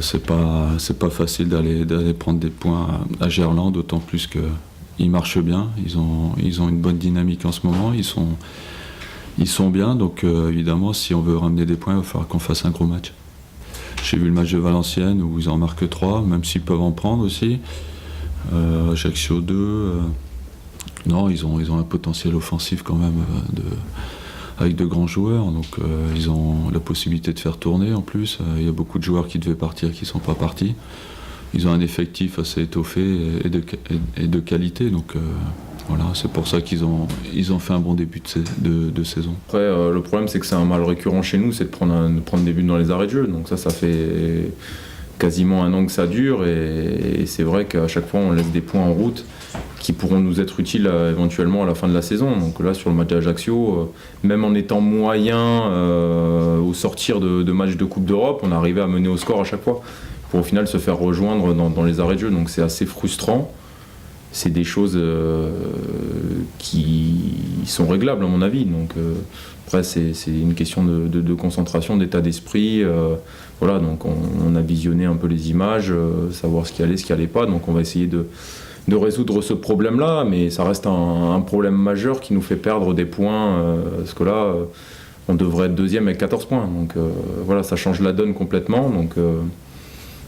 c'est pas facile d'aller prendre des points à Gerland, d'autant plus qu'ils marchent bien. Ils ont une bonne dynamique en ce moment. Ils sont bien, donc évidemment, si on veut ramener des points, il va falloir qu'on fasse un gros match. J'ai vu le match de Valenciennes où ils en marquent 3, même s'ils peuvent en prendre aussi. Ajaccio 2. Non, ils ont un potentiel offensif quand même avec de grands joueurs. Donc ils ont la possibilité de faire tourner en plus. Il y a beaucoup de joueurs qui devaient partir qui ne sont pas partis. Ils ont un effectif assez étoffé et de qualité. Donc voilà, c'est pour ça qu'ils ont fait un bon début de saison. Après, le problème, c'est que c'est un mal récurrent chez nous, c'est de prendre des buts dans les arrêts de jeu. Donc ça fait quasiment un an que ça dure. Et c'est vrai qu'à chaque fois, on laisse des points en route qui pourront nous être utiles éventuellement à la fin de la saison. Donc là, sur le match d'Ajaccio, même en étant moyen au sortir de matchs de Coupe d'Europe, on arrivait à mener au score à chaque fois, pour au final se faire rejoindre dans les arrêts de jeu. Donc c'est assez frustrant. C'est des choses qui sont réglables à mon avis. Donc après c'est une question de concentration, d'état d'esprit. Voilà, donc on a visionné un peu les images, savoir ce qui allait, ce qui allait pas. Donc on va essayer de résoudre ce problème-là, mais ça reste un problème majeur qui nous fait perdre des points, parce que là on devrait être deuxième avec 14 points. Donc voilà, ça change la donne complètement. Donc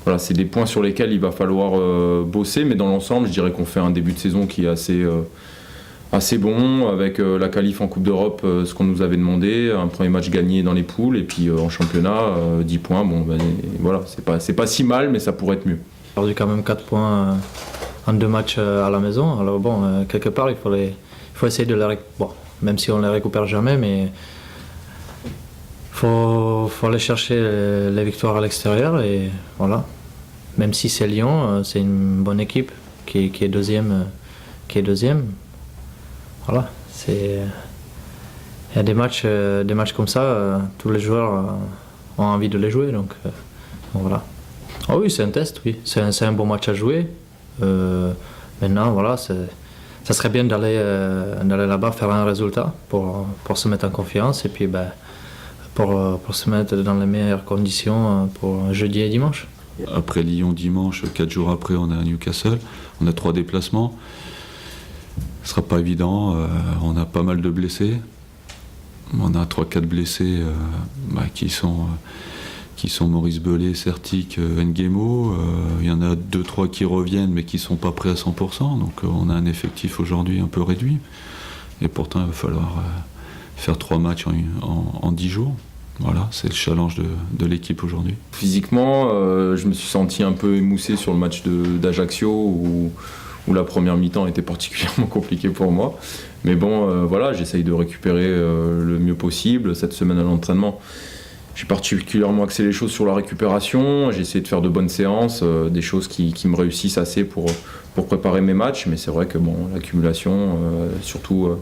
voilà, c'est des points sur lesquels il va falloir bosser, mais dans l'ensemble, je dirais qu'on fait un début de saison qui est assez bon, avec la qualif en Coupe d'Europe, ce qu'on nous avait demandé, un premier match gagné dans les poules, et puis en championnat, 10 points. Bon, ben, voilà, c'est pas si mal, mais ça pourrait être mieux. On a perdu quand même 4 points en 2 matchs à la maison, alors bon, quelque part, il faut essayer de les récupérer. Bon, même si on ne les récupère jamais, mais faut aller chercher les victoires à l'extérieur, et voilà. Même si c'est Lyon, c'est une bonne équipe qui est deuxième. Voilà, il y a des matchs comme ça, tous les joueurs ont envie de les jouer, donc voilà. Oh oui, c'est un test, oui, c'est un bon match à jouer. Maintenant, voilà, ça serait bien d'aller là-bas faire un résultat pour se mettre en confiance, et puis pour se mettre dans les meilleures conditions pour jeudi et dimanche. Après Lyon dimanche, 4 jours après, on est à Newcastle. On a 3 déplacements. Ce sera pas évident. On a pas mal de blessés. On a 3-4 blessés qui sont Maurice Bellet, Certic, Nguemo. Il y en a 2-3 qui reviennent mais qui sont pas prêts à 100%. Donc on a un effectif aujourd'hui un peu réduit. Et pourtant, il va falloir faire 3 matchs en 10 jours. Voilà, c'est le challenge de l'équipe aujourd'hui. Physiquement, je me suis senti un peu émoussé sur le match d'Ajaccio où la première mi-temps était particulièrement compliquée pour moi. Mais bon, voilà, j'essaye de récupérer le mieux possible. Cette semaine à l'entraînement, j'ai particulièrement axé les choses sur la récupération. J'ai essayé de faire de bonnes séances, des choses qui me réussissent assez pour préparer mes matchs. Mais c'est vrai que bon, l'accumulation, surtout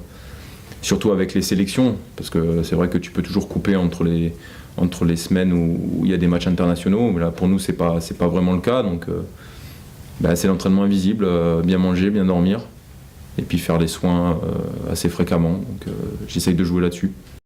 avec les sélections, parce que c'est vrai que tu peux toujours couper entre les semaines où il y a des matchs internationaux, mais là pour nous c'est pas vraiment le cas, donc c'est l'entraînement invisible, bien manger, bien dormir, et puis faire les soins assez fréquemment, donc j'essaye de jouer là-dessus.